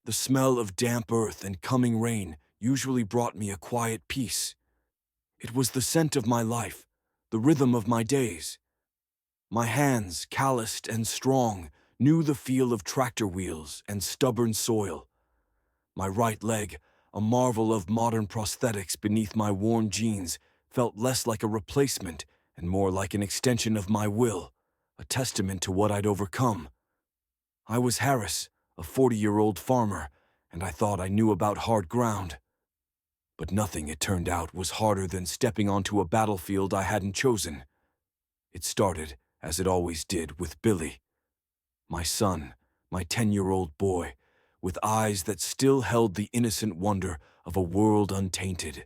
The smell of damp earth and coming rain usually brought me a quiet peace. It was the scent of my life, the rhythm of my days. My hands, calloused and strong, knew the feel of tractor wheels and stubborn soil. My right leg, a marvel of modern prosthetics beneath my worn jeans, felt less like a replacement and more like an extension of my will, a testament to what I'd overcome. I was Harris, a 40-year-old farmer, and I thought I knew about hard ground. But nothing, it turned out, was harder than stepping onto a battlefield I hadn't chosen. It started, as it always did, with Billy. My son, my 10-year-old boy, with eyes that still held the innocent wonder of a world untainted.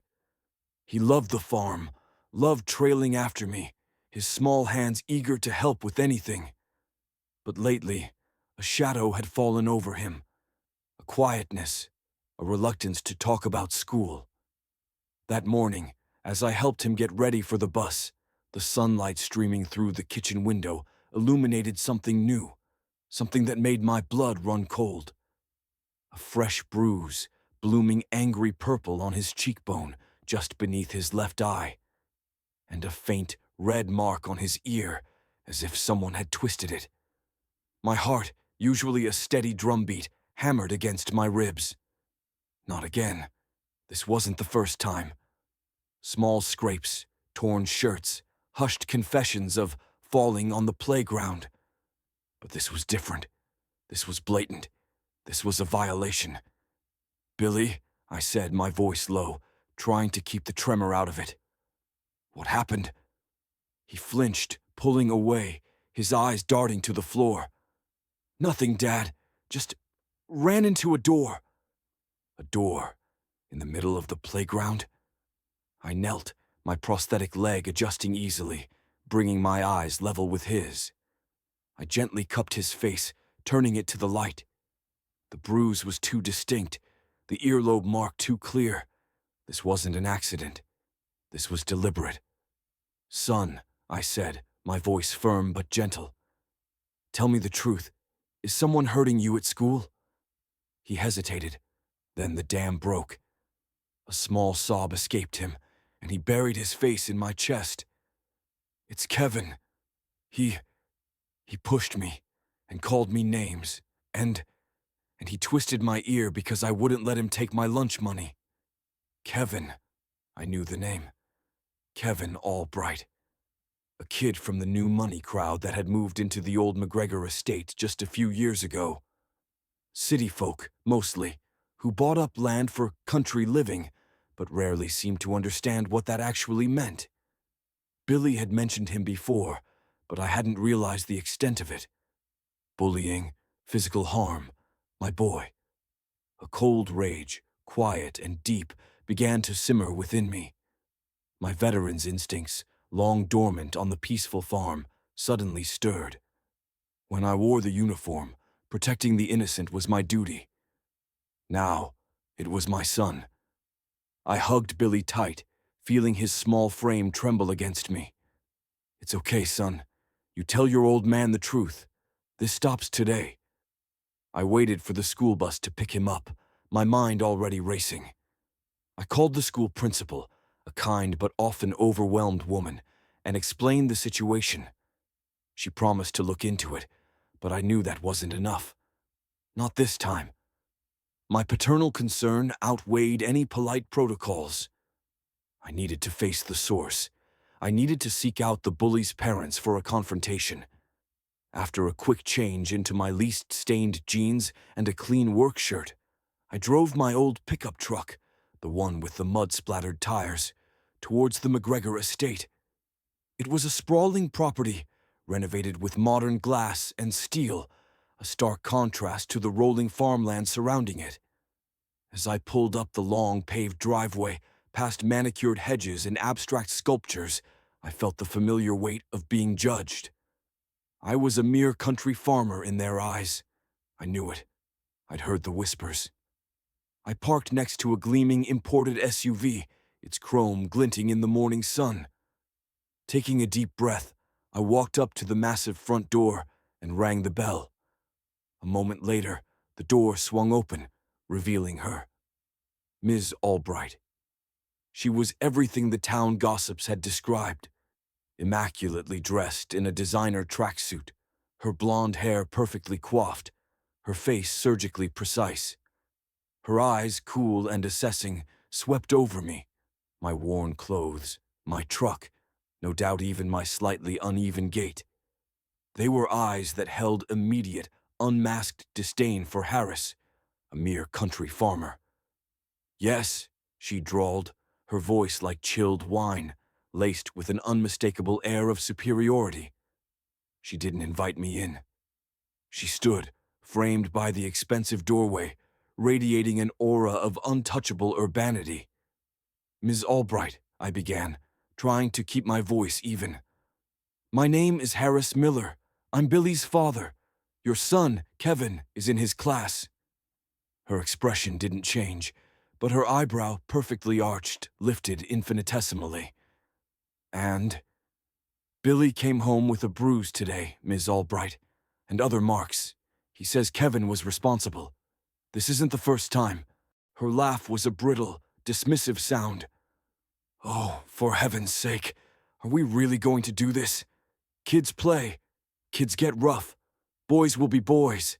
He loved the farm, loved trailing after me, his small hands eager to help with anything. But lately, a shadow had fallen over him, a quietness, a reluctance to talk about school. That morning, as I helped him get ready for the bus, the sunlight streaming through the kitchen window illuminated something new, something that made my blood run cold. A fresh bruise, blooming angry purple on his cheekbone just beneath his left eye, and a faint red mark on his ear, as if someone had twisted it. My heart, usually a steady drumbeat, hammered against my ribs. Not again. This wasn't the first time. Small scrapes, torn shirts, hushed confessions of falling on the playground. But this was different. This was blatant. This was a violation. "Billy," I said, my voice low, trying to keep the tremor out of it. "What happened?" He flinched, pulling away, his eyes darting to the floor. "Nothing, Dad. Just ran into a door." A door? In the middle of the playground? I knelt, my prosthetic leg adjusting easily, bringing my eyes level with his. I gently cupped his face, turning it to the light. The bruise was too distinct, the earlobe mark too clear. This wasn't an accident. This was deliberate. "Son," I said, my voice firm but gentle. "Tell me the truth. Is someone hurting you at school?" He hesitated. Then the dam broke. A small sob escaped him, and he buried his face in my chest. "It's Kevin. He pushed me and called me names, and he twisted my ear because I wouldn't let him take my lunch money. Kevin." I knew the name. Kevin Albright. A kid from the new money crowd that had moved into the old McGregor estate just a few years ago. City folk, mostly, who bought up land for country living, but rarely seemed to understand what that actually meant. Billy had mentioned him before, but I hadn't realized the extent of it. Bullying, physical harm, my boy. A cold rage, quiet and deep, began to simmer within me. My veteran's instincts, long dormant on the peaceful farm, suddenly stirred. When I wore the uniform, protecting the innocent was my duty. Now, it was my son. I hugged Billy tight, feeling his small frame tremble against me. "It's okay, son. You tell your old man the truth. This stops today." I waited for the school bus to pick him up, my mind already racing. I called the school principal, a kind but often overwhelmed woman, and explained the situation. She promised to look into it, but I knew that wasn't enough. Not this time. My paternal concern outweighed any polite protocols. I needed to face the source. I needed to seek out the bully's parents for a confrontation. After a quick change into my least stained jeans and a clean work shirt, I drove my old pickup truck, the one with the mud-splattered tires, towards the McGregor estate. It was a sprawling property, renovated with modern glass and steel, a stark contrast to the rolling farmland surrounding it. As I pulled up the long paved driveway, past manicured hedges and abstract sculptures, I felt the familiar weight of being judged. I was a mere country farmer in their eyes. I knew it. I'd heard the whispers. I parked next to a gleaming imported SUV, its chrome glinting in the morning sun. Taking a deep breath, I walked up to the massive front door and rang the bell. A moment later, the door swung open, revealing her. Ms. Albright. She was everything the town gossips had described. Immaculately dressed in a designer tracksuit, her blonde hair perfectly coiffed, her face surgically precise. Her eyes, cool and assessing, swept over me, my worn clothes, my truck, no doubt even my slightly uneven gait. They were eyes that held immediate, unmasked disdain for Harris, a mere country farmer. "Yes," she drawled, her voice like chilled wine, laced with an unmistakable air of superiority. She didn't invite me in. She stood, framed by the expensive doorway, radiating an aura of untouchable urbanity. "Ms. Albright," I began, trying to keep my voice even. "My name is Harris Miller. I'm Billy's father. Your son, Kevin, is in his class." Her expression didn't change, but her eyebrow, perfectly arched, lifted infinitesimally. "And Billy came home with a bruise today, Ms. Albright, and other marks. He says Kevin was responsible. This isn't the first time." Her laugh was a brittle, dismissive sound. "Oh, for heaven's sake, are we really going to do this? Kids play. Kids get rough. Boys will be boys."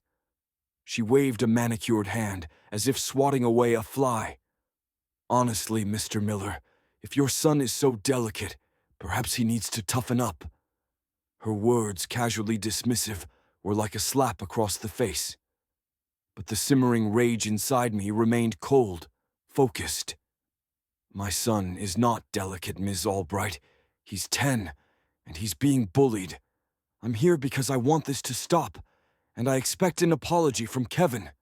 She waved a manicured hand, as if swatting away a fly. "Honestly, Mr. Miller, if your son is so delicate, perhaps he needs to toughen up." Her words, casually dismissive, were like a slap across the face. But the simmering rage inside me remained cold, focused. "My son is not delicate, Ms. Albright. He's 10, and he's being bullied. I'm here because I want this to stop, and I expect an apology from Kevin."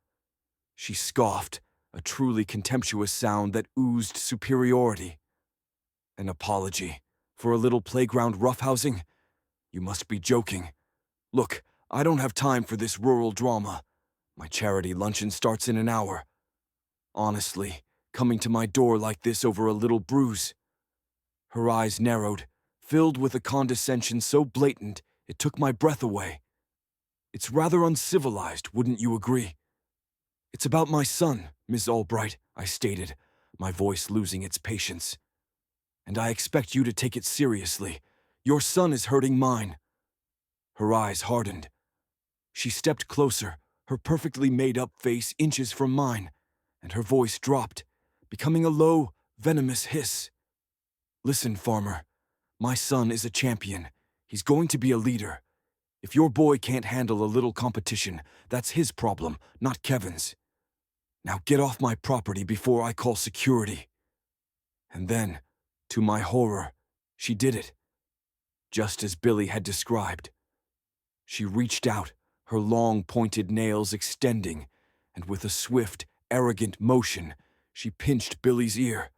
She scoffed, a truly contemptuous sound that oozed superiority. "An apology? For a little playground roughhousing? You must be joking. Look, I don't have time for this rural drama. My charity luncheon starts in an hour. Honestly, coming to my door like this over a little bruise." Her eyes narrowed, filled with a condescension so blatant it took my breath away. "It's rather uncivilized, wouldn't you agree?" "It's about my son, Miss Albright," I stated, my voice losing its patience. "And I expect you to take it seriously. Your son is hurting mine." Her eyes hardened. She stepped closer, her perfectly made-up face inches from mine, and her voice dropped, becoming a low, venomous hiss. "Listen, farmer, my son is a champion. He's going to be a leader. If your boy can't handle a little competition, that's his problem, not Kevin's. Now get off my property before I call security." And then, to my horror, she did it. Just as Billy had described. She reached out, her long pointed nails extending, and with a swift, arrogant motion, she pinched Billy's ear.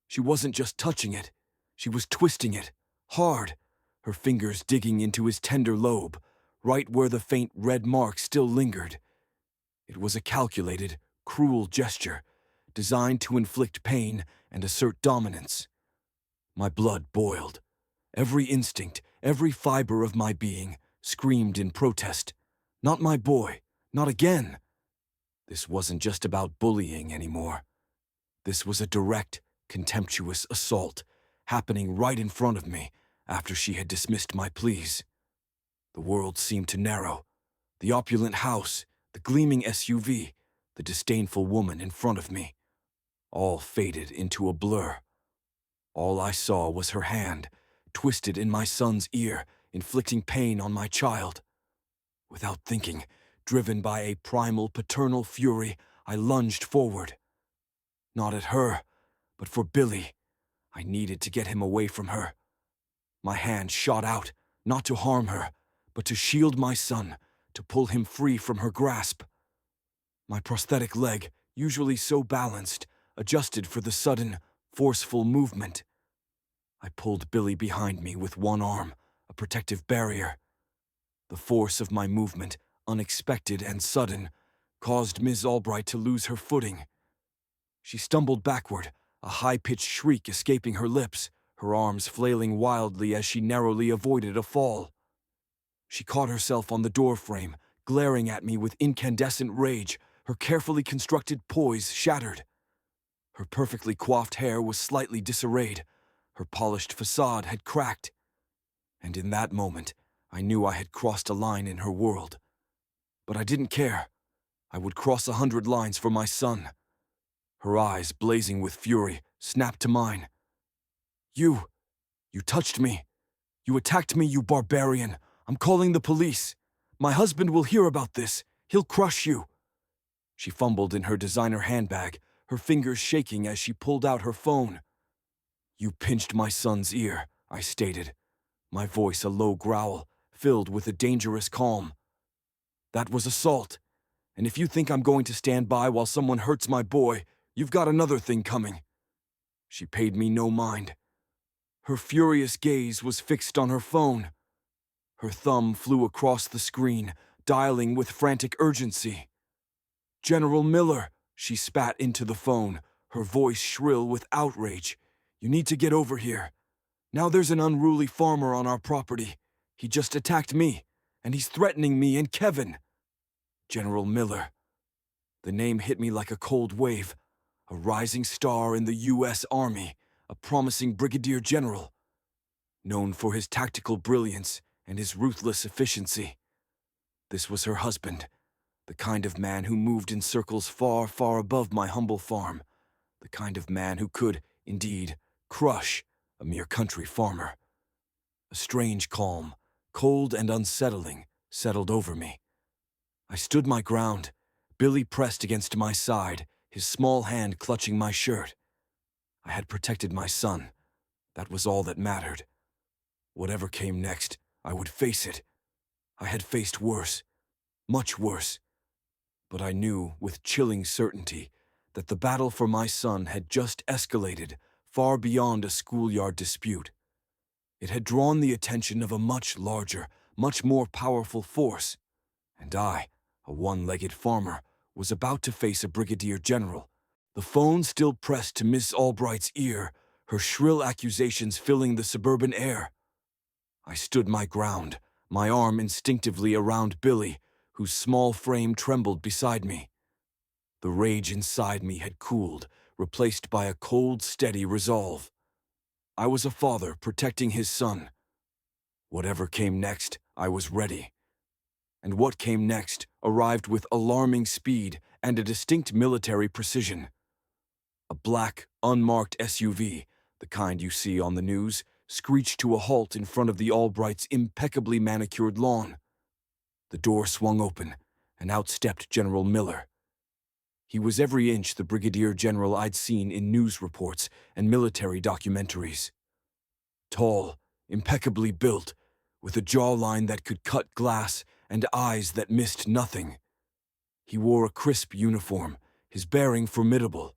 She wasn't just touching it, she was twisting it, hard, her fingers digging into his tender lobe, right where the faint red mark still lingered. It was a calculated, cruel gesture, designed to inflict pain and assert dominance. My blood boiled. Every instinct, every fiber of my being screamed in protest. Not my boy, not again. This wasn't just about bullying anymore. This was a direct, contemptuous assault, happening right in front of me after she had dismissed my pleas. The world seemed to narrow. The opulent house, the gleaming SUV, the disdainful woman in front of me, all faded into a blur. All I saw was her hand, twisted in my son's ear, inflicting pain on my child. Without thinking, driven by a primal paternal fury, I lunged forward. Not at her, but for Billy. I needed to get him away from her. My hand shot out, not to harm her, but to shield my son, to pull him free from her grasp. My prosthetic leg, usually so balanced, adjusted for the sudden, forceful movement. I pulled Billy behind me with one arm, a protective barrier. The force of my movement, unexpected and sudden, caused Ms. Albright to lose her footing. She stumbled backward, a high-pitched shriek escaping her lips, her arms flailing wildly as she narrowly avoided a fall. She caught herself on the doorframe, glaring at me with incandescent rage, her carefully constructed poise shattered. Her perfectly coiffed hair was slightly disarrayed. Her polished facade had cracked. And in that moment, I knew I had crossed a line in her world. But I didn't care. I would cross 100 lines for my son. Her eyes, blazing with fury, snapped to mine. You touched me. You attacked me, you barbarian. I'm calling the police. My husband will hear about this. He'll crush you. She fumbled in her designer handbag, her fingers shaking as she pulled out her phone. You pinched my son's ear, I stated, my voice a low growl, filled with a dangerous calm. That was assault, and if you think I'm going to stand by while someone hurts my boy, you've got another thing coming. She paid me no mind. Her furious gaze was fixed on her phone. Her thumb flew across the screen, dialing with frantic urgency. General Miller, she spat into the phone, her voice shrill with outrage. You need to get over here. Now there's an unruly farmer on our property. He just attacked me, and he's threatening me and Kevin. General Miller. The name hit me like a cold wave. A rising star in the U.S. Army, a promising Brigadier General. Known for his tactical brilliance and his ruthless efficiency. This was her husband. The kind of man who moved in circles far, far above my humble farm. The kind of man who could, indeed, crush a mere country farmer. A strange calm, cold and unsettling, settled over me. I stood my ground, Billy pressed against my side, his small hand clutching my shirt. I had protected my son. That was all that mattered. Whatever came next, I would face it. I had faced worse, much worse. But I knew with chilling certainty that the battle for my son had just escalated far beyond a schoolyard dispute. It had drawn the attention of a much larger, much more powerful force, and I, a one-legged farmer, was about to face a Brigadier General. The phone still pressed to Miss Albright's ear, her shrill accusations filling the suburban air. I stood my ground, my arm instinctively around Billy, whose small frame trembled beside me. The rage inside me had cooled, replaced by a cold, steady resolve. I was a father protecting his son. Whatever came next, I was ready. And what came next arrived with alarming speed and a distinct military precision. A black, unmarked SUV, the kind you see on the news, screeched to a halt in front of the Albrights' impeccably manicured lawn. The door swung open, and out stepped General Miller. He was every inch the Brigadier General I'd seen in news reports and military documentaries. Tall, impeccably built, with a jawline that could cut glass and eyes that missed nothing. He wore a crisp uniform, his bearing formidable.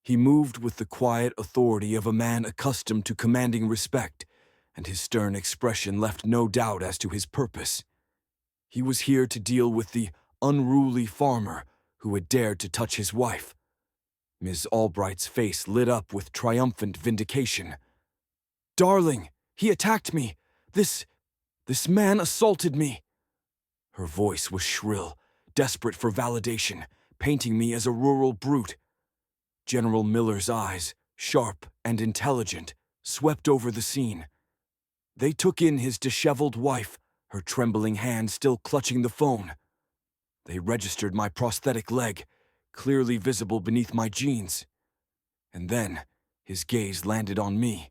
He moved with the quiet authority of a man accustomed to commanding respect, and his stern expression left no doubt as to his purpose. He was here to deal with the unruly farmer who had dared to touch his wife. Ms. Albright's face lit up with triumphant vindication. "Darling, he attacked me. This man assaulted me." Her voice was shrill, desperate for validation, painting me as a rural brute. General Miller's eyes, sharp and intelligent, swept over the scene. They took in his disheveled wife, her trembling hand still clutching the phone. They registered my prosthetic leg, clearly visible beneath my jeans. And then, his gaze landed on me.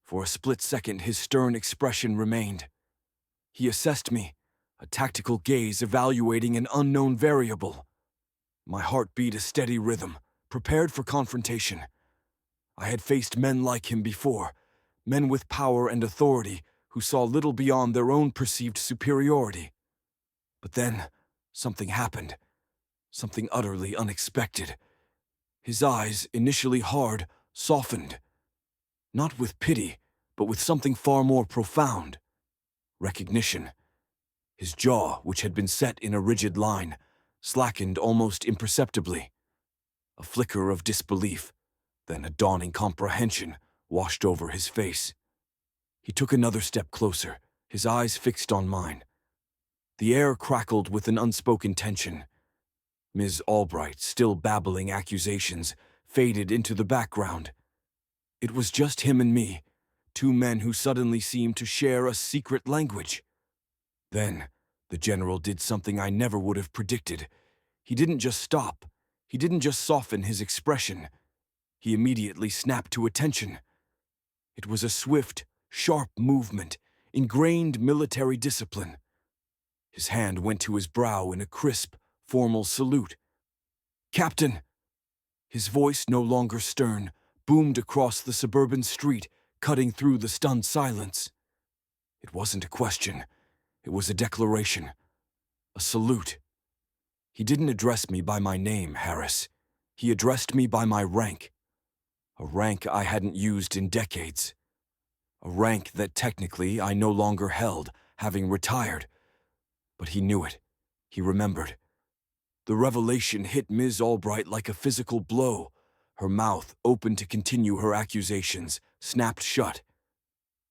For a split second, his stern expression remained. He assessed me, a tactical gaze evaluating an unknown variable. My heart beat a steady rhythm, prepared for confrontation. I had faced men like him before, men with power and authority who saw little beyond their own perceived superiority. But then, something happened, something utterly unexpected. His eyes, initially hard, softened. Not with pity, but with something far more profound. Recognition. His jaw, which had been set in a rigid line, slackened almost imperceptibly. A flicker of disbelief, then a dawning comprehension washed over his face. He took another step closer, his eyes fixed on mine. The air crackled with an unspoken tension. Ms. Albright, still babbling accusations, faded into the background. It was just him and me, two men who suddenly seemed to share a secret language. Then, the general did something I never would have predicted. He didn't just stop. He didn't just soften his expression. He immediately snapped to attention. It was a swift, sharp movement, ingrained military discipline. His hand went to his brow in a crisp, formal salute. "Captain!" His voice, no longer stern, boomed across the suburban street, cutting through the stunned silence. It wasn't a question. It was a declaration. A salute. He didn't address me by my name, Harris. He addressed me by my rank. A rank I hadn't used in decades. A rank that technically I no longer held, having retired. But he knew it. He remembered. The revelation hit Ms. Albright like a physical blow. Her mouth, open to continue her accusations, snapped shut.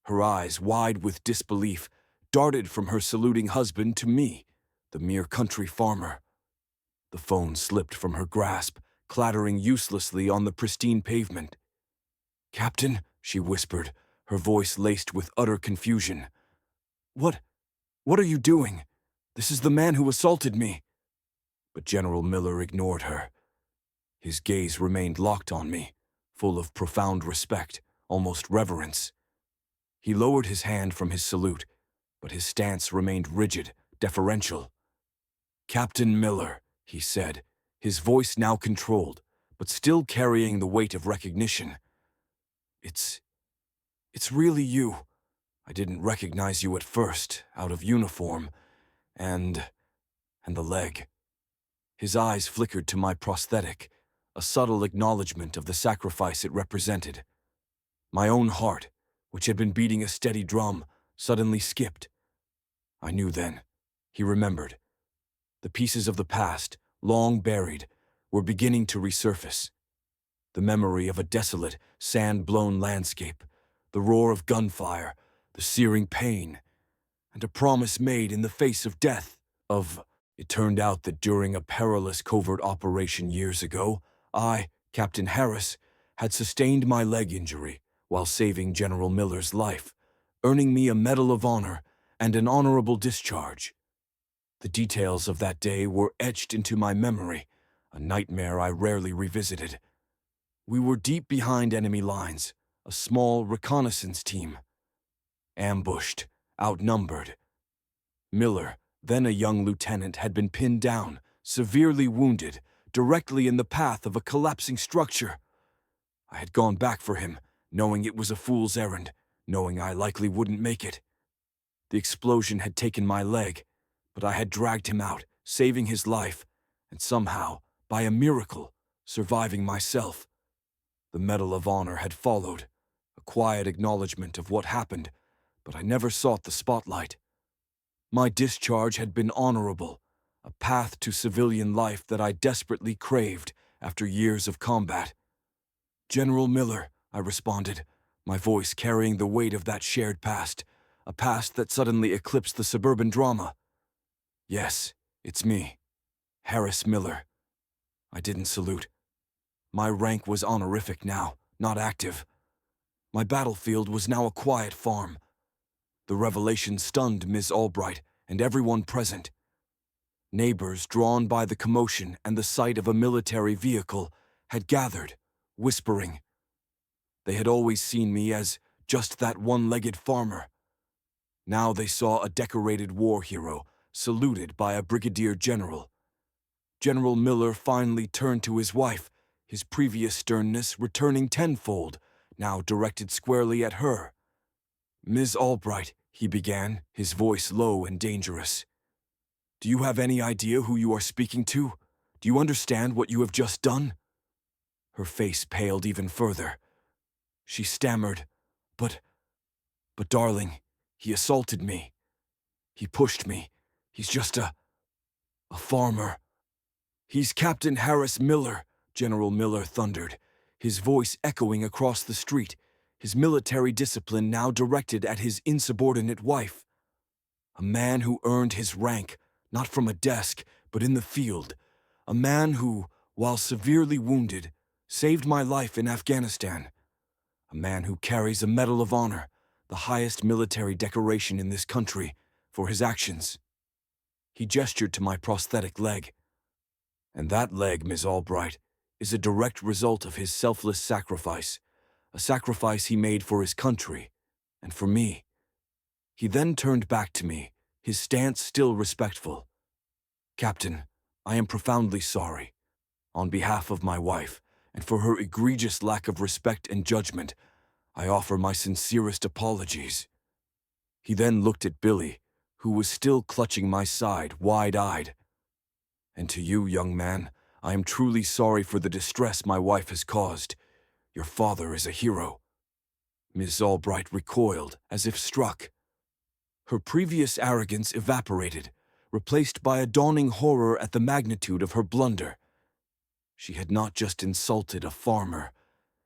Her eyes, wide with disbelief, darted from her saluting husband to me, the mere country farmer. The phone slipped from her grasp, clattering uselessly on the pristine pavement. "Captain," she whispered, her voice laced with utter confusion. What are you doing? This is the man who assaulted me." But General Miller ignored her. His gaze remained locked on me, full of profound respect, almost reverence. He lowered his hand from his salute, but his stance remained rigid, deferential. "Captain Miller," he said, his voice now controlled, but still carrying the weight of recognition. It's really you. I didn't recognize you at first, out of uniform, and the leg." His eyes flickered to my prosthetic, a subtle acknowledgement of the sacrifice it represented. My own heart, which had been beating a steady drum, suddenly skipped. I knew then. He remembered. The pieces of the past, long buried, were beginning to resurface. The memory of a desolate, sand-blown landscape, the roar of gunfire, the searing pain, and a promise made in the face of death, It turned out that during a perilous covert operation years ago, I, Captain Harris, had sustained my leg injury while saving General Miller's life, earning me a Medal of Honor and an honorable discharge. The details of that day were etched into my memory, a nightmare I rarely revisited. We were deep behind enemy lines, a small reconnaissance team. Ambushed, outnumbered. Miller, then a young lieutenant, had been pinned down, severely wounded, directly in the path of a collapsing structure. I had gone back for him, knowing it was a fool's errand, knowing I likely wouldn't make it. The explosion had taken my leg, but I had dragged him out, saving his life, and somehow, by a miracle, surviving myself. The Medal of Honor had followed, a quiet acknowledgement of what happened, but I never sought the spotlight. My discharge had been honorable, a path to civilian life that I desperately craved after years of combat. "General Miller," I responded, my voice carrying the weight of that shared past, a past that suddenly eclipsed the suburban drama. "Yes, it's me, Harris Miller." I didn't salute. My rank was honorific now, not active. My battlefield was now a quiet farm. The revelation stunned Miss Albright and everyone present. Neighbors, drawn by the commotion and the sight of a military vehicle, had gathered, whispering. They had always seen me as just that one-legged farmer. Now they saw a decorated war hero, saluted by a Brigadier General. General Miller finally turned to his wife, his previous sternness returning tenfold, now directed squarely at her. "Ms. Albright," he began, his voice low and dangerous. "Do you have any idea who you are speaking to? Do you understand what you have just done?" Her face paled even further. She stammered, But darling, he assaulted me. He pushed me. He's just a farmer." "He's Captain Harris Miller," General Miller thundered, his voice echoing across the street, his military discipline now directed at his insubordinate wife. "A man who earned his rank, not from a desk, but in the field. A a man who, while severely wounded, saved my life in Afghanistan. A man who carries a Medal of Honor, the highest military decoration in this country, for his actions. He gestured to my prosthetic leg. And that leg, Miss Albright, is a direct result of his selfless sacrifice, a sacrifice he made for his country, and for me. He then turned back to me, his stance still respectful. Captain, I am profoundly sorry. On behalf of my wife, and for her egregious lack of respect and judgment, I offer my sincerest apologies. He then looked at Billy, who was still clutching my side, wide-eyed. And to you, young man, I am truly sorry for the distress my wife has caused. Your father is a hero. Miss Albright recoiled, as if struck. Her previous arrogance evaporated, replaced by a dawning horror at the magnitude of her blunder. She had not just insulted a farmer.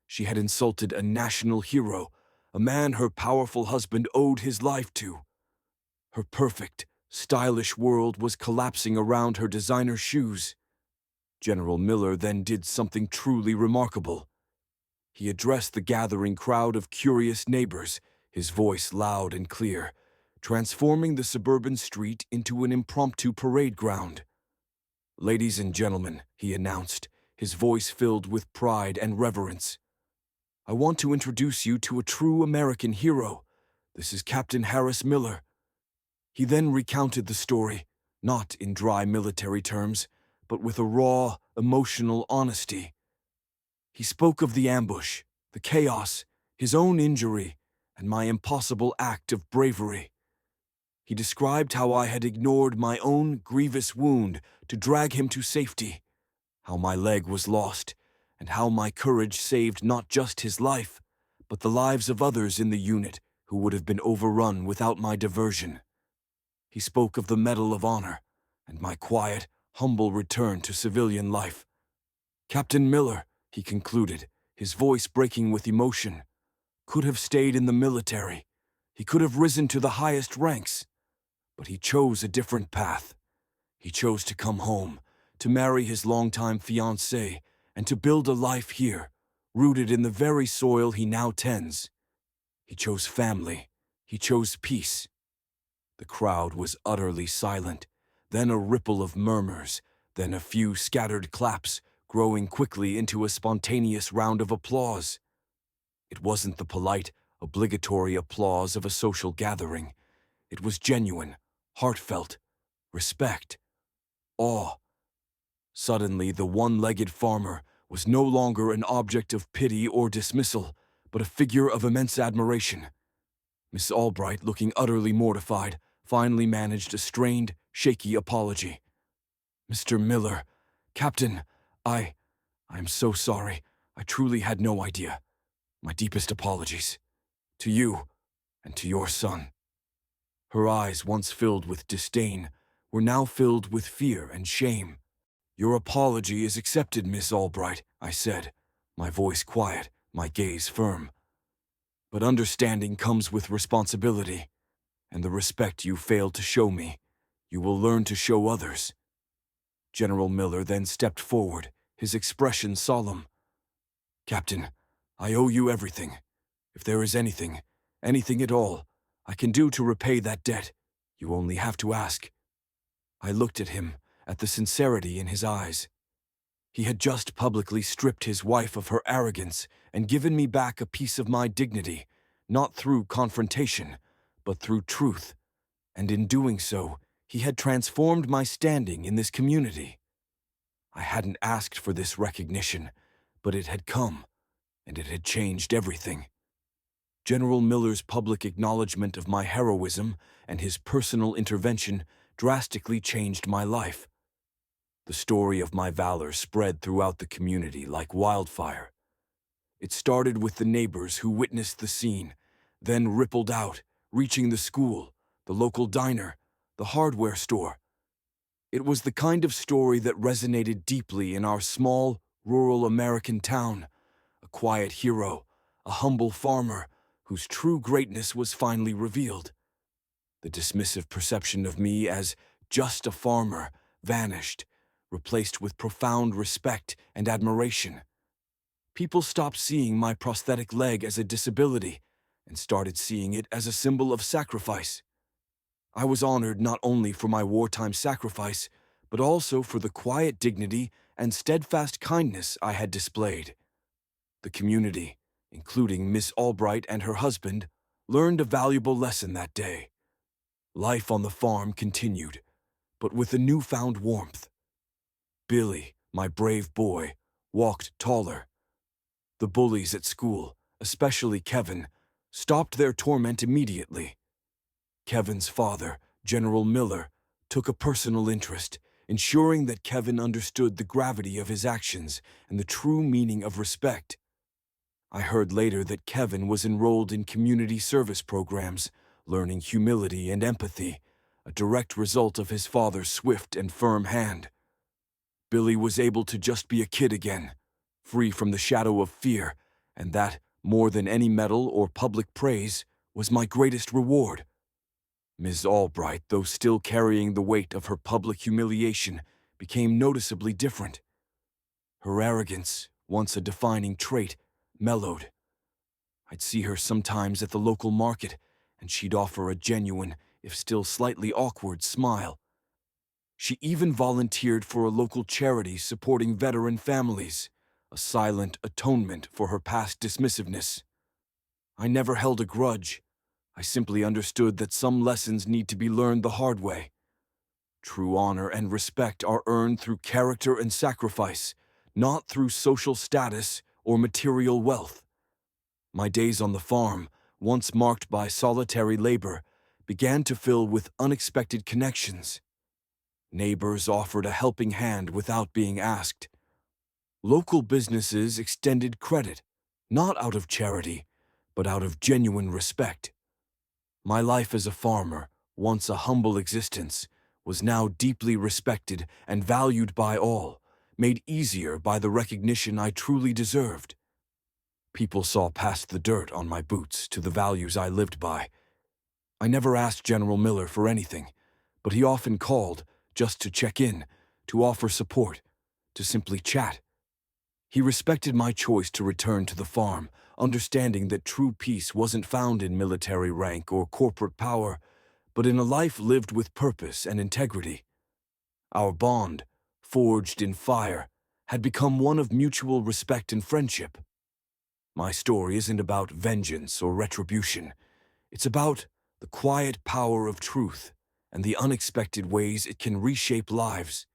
She had insulted a national hero, a man her powerful husband owed his life to. Her perfect, stylish world was collapsing around her designer shoes. General Miller then did something truly remarkable. He addressed the gathering crowd of curious neighbors, his voice loud and clear, transforming the suburban street into an impromptu parade ground. "Ladies and gentlemen," he announced, his voice filled with pride and reverence, "I want to introduce you to a true American hero. This is Captain Harris Miller." He then recounted the story, not in dry military terms, but with a raw, emotional honesty. He spoke of the ambush, the chaos, his own injury, and my impossible act of bravery. He described how I had ignored my own grievous wound to drag him to safety, how my leg was lost, and how my courage saved not just his life, but the lives of others in the unit who would have been overrun without my diversion. He spoke of the Medal of Honor, and my quiet, humble return to civilian life. Captain Miller, he concluded, his voice breaking with emotion, could have stayed in the military. He could have risen to the highest ranks. But he chose a different path. He chose to come home, to marry his longtime fiancée, and to build a life here, rooted in the very soil he now tends. He chose family. He chose peace. The crowd was utterly silent, then a ripple of murmurs, then a few scattered claps, growing quickly into a spontaneous round of applause. It wasn't the polite, obligatory applause of a social gathering. It was genuine, heartfelt, respect, awe. Suddenly, the one-legged farmer was no longer an object of pity or dismissal, but a figure of immense admiration. Miss Albright, looking utterly mortified, finally managed a strained, shaky apology. "Mr. Miller, Captain, I'm so sorry. I truly had no idea. My deepest apologies. To you, and to your son." Her eyes, once filled with disdain, were now filled with fear and shame. "Your apology is accepted, Miss Albright," I said, my voice quiet, my gaze firm. "But understanding comes with responsibility, and the respect you failed to show me, you will learn to show others." General Miller then stepped forward, his expression solemn. "Captain, I owe you everything. If there is anything at all, I can do to repay that debt, you only have to ask." I looked at him, at the sincerity in his eyes. He had just publicly stripped his wife of her arrogance and given me back a piece of my dignity, not through confrontation, but through truth. And in doing so, he had transformed my standing in this community. I hadn't asked for this recognition, but it had come, and it had changed everything. General Miller's public acknowledgement of my heroism and his personal intervention drastically changed my life. The story of my valor spread throughout the community like wildfire. It started with the neighbors who witnessed the scene, then rippled out, reaching the school, the local diner, the hardware store. It was the kind of story that resonated deeply in our small, rural American town. A quiet hero, a humble farmer, whose true greatness was finally revealed. The dismissive perception of me as just a farmer vanished, replaced with profound respect and admiration. People stopped seeing my prosthetic leg as a disability and started seeing it as a symbol of sacrifice. I was honored not only for my wartime sacrifice, but also for the quiet dignity and steadfast kindness I had displayed. The community, including Miss Albright and her husband, learned a valuable lesson that day. Life on the farm continued, but with a newfound warmth. Billy, my brave boy, walked taller. The bullies at school, especially Kevin, stopped their torment immediately. Kevin's father, General Miller, took a personal interest, ensuring that Kevin understood the gravity of his actions and the true meaning of respect. I heard later that Kevin was enrolled in community service programs, learning humility and empathy, a direct result of his father's swift and firm hand. Billy was able to just be a kid again, free from the shadow of fear, and that, more than any medal or public praise, was my greatest reward. Ms. Albright, though still carrying the weight of her public humiliation, became noticeably different. Her arrogance, once a defining trait, mellowed. I'd see her sometimes at the local market, and she'd offer a genuine, if still slightly awkward, smile. She even volunteered for a local charity supporting veteran families, a silent atonement for her past dismissiveness. I never held a grudge. I simply understood that some lessons need to be learned the hard way. True honor and respect are earned through character and sacrifice, not through social status or material wealth. My days on the farm, once marked by solitary labor, began to fill with unexpected connections. Neighbors offered a helping hand without being asked. Local businesses extended credit, not out of charity, but out of genuine respect. My life as a farmer, once a humble existence, was now deeply respected and valued by all, made easier by the recognition I truly deserved. People saw past the dirt on my boots to the values I lived by. I never asked General Miller for anything, but he often called just to check in, to offer support, to simply chat. He respected my choice to return to the farm, understanding that true peace wasn't found in military rank or corporate power, but in a life lived with purpose and integrity. Our bond, forged in fire, had become one of mutual respect and friendship. My story isn't about vengeance or retribution. It's about the quiet power of truth and the unexpected ways it can reshape lives.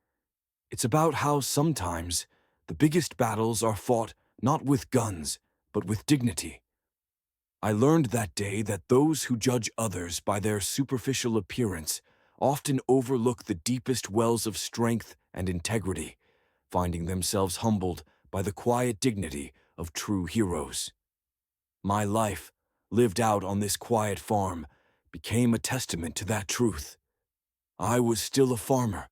It's about how sometimes the biggest battles are fought not with guns, but with dignity. I learned that day that those who judge others by their superficial appearance often overlook the deepest wells of strength and integrity, finding themselves humbled by the quiet dignity of true heroes. My life, lived out on this quiet farm, became a testament to that truth. I was still a farmer.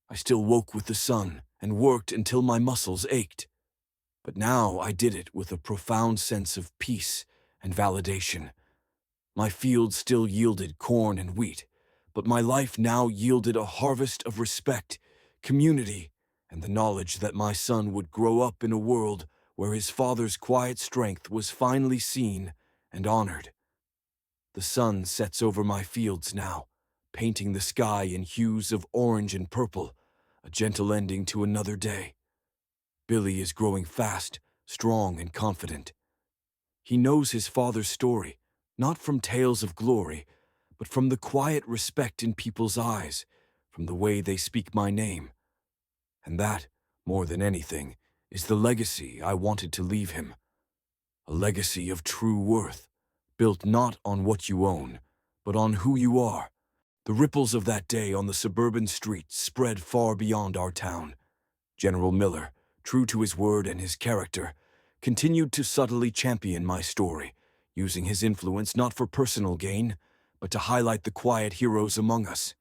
I still woke with the sun and worked until my muscles ached. But now I did it with a profound sense of peace and validation. My fields still yielded corn and wheat, but my life now yielded a harvest of respect, community, and the knowledge that my son would grow up in a world where his father's quiet strength was finally seen and honored. The sun sets over my fields now, painting the sky in hues of orange and purple, a gentle ending to another day. Billy is growing fast, strong, and confident. He knows his father's story, not from tales of glory, but from the quiet respect in people's eyes, from the way they speak my name. And that, more than anything, is the legacy I wanted to leave him. A legacy of true worth, built not on what you own, but on who you are. The ripples of that day on the suburban streets spread far beyond our town. General Miller, true to his word and his character, continued to subtly champion my story, using his influence not for personal gain, but to highlight the quiet heroes among us.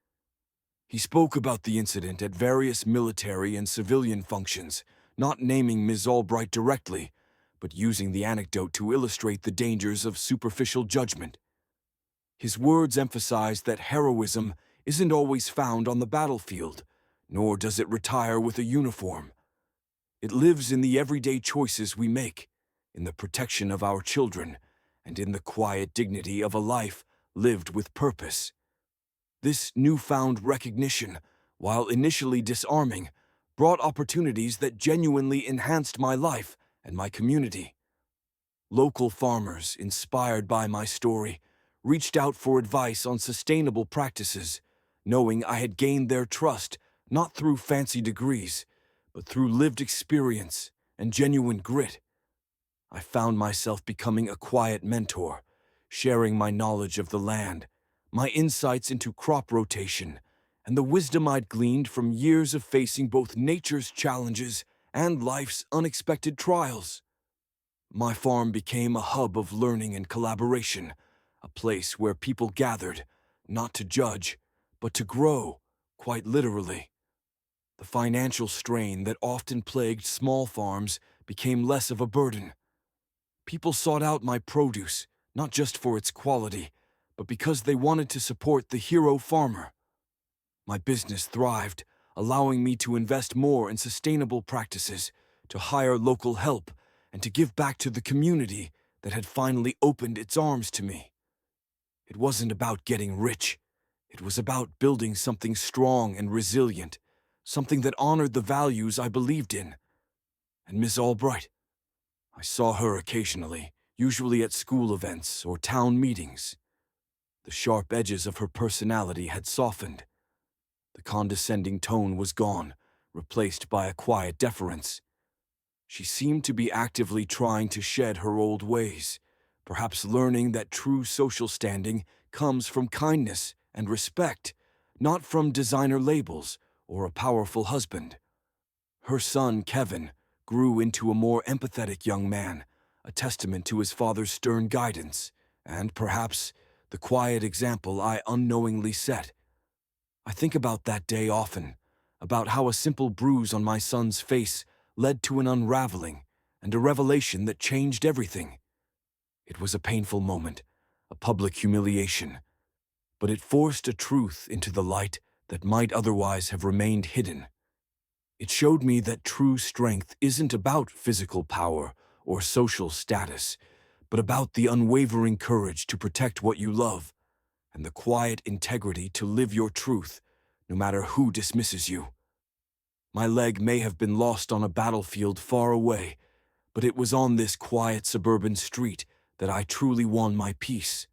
He spoke about the incident at various military and civilian functions, not naming Ms. Albright directly, but using the anecdote to illustrate the dangers of superficial judgment. His words emphasized that heroism isn't always found on the battlefield, nor does it retire with a uniform. It lives in the everyday choices we make, in the protection of our children, and in the quiet dignity of a life lived with purpose. This newfound recognition, while initially disarming, brought opportunities that genuinely enhanced my life and my community. Local farmers, inspired by my story, reached out for advice on sustainable practices, knowing I had gained their trust not through fancy degrees, but through lived experience and genuine grit. I found myself becoming a quiet mentor, sharing my knowledge of the land, my insights into crop rotation, and the wisdom I'd gleaned from years of facing both nature's challenges and life's unexpected trials. My farm became a hub of learning and collaboration, a place where people gathered, not to judge, but to grow, quite literally. The financial strain that often plagued small farms became less of a burden. People sought out my produce, not just for its quality, but because they wanted to support the hero farmer. My business thrived, allowing me to invest more in sustainable practices, to hire local help, and to give back to the community that had finally opened its arms to me. It wasn't about getting rich. It was about building something strong and resilient, something that honored the values I believed in. And Miss Albright, I saw her occasionally, usually at school events or town meetings. The sharp edges of her personality had softened. The condescending tone was gone, replaced by a quiet deference. She seemed to be actively trying to shed her old ways, perhaps learning that true social standing comes from kindness and respect, not from designer labels or a powerful husband. Her son, Kevin, grew into a more empathetic young man, a testament to his father's stern guidance, and perhaps the quiet example I unknowingly set. I think about that day often, about how a simple bruise on my son's face led to an unraveling and a revelation that changed everything. It was a painful moment, a public humiliation, but it forced a truth into the light that might otherwise have remained hidden. It showed me that true strength isn't about physical power or social status, but about the unwavering courage to protect what you love and the quiet integrity to live your truth, no matter who dismisses you. My leg may have been lost on a battlefield far away, but it was on this quiet suburban street that I truly won my peace.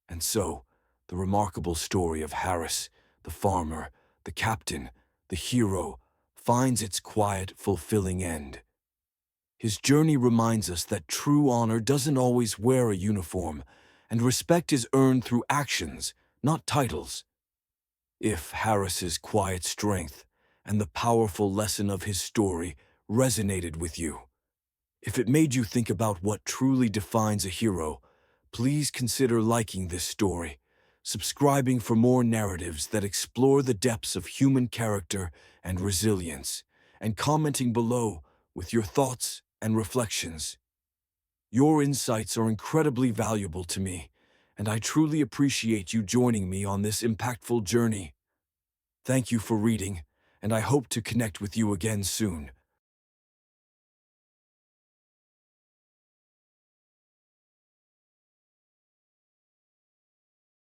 And so, the remarkable story of Harris, the farmer, the captain, the hero, finds its quiet, fulfilling end. His journey reminds us that true honor doesn't always wear a uniform, and respect is earned through actions, not titles. If Harris's quiet strength and the powerful lesson of his story resonated with you, if it made you think about what truly defines a hero, please consider liking this story, subscribing for more narratives that explore the depths of human character and resilience, and commenting below with your thoughts and reflections. Your insights are incredibly valuable to me, and I truly appreciate you joining me on this impactful journey. Thank you for reading, and I hope to connect with you again soon.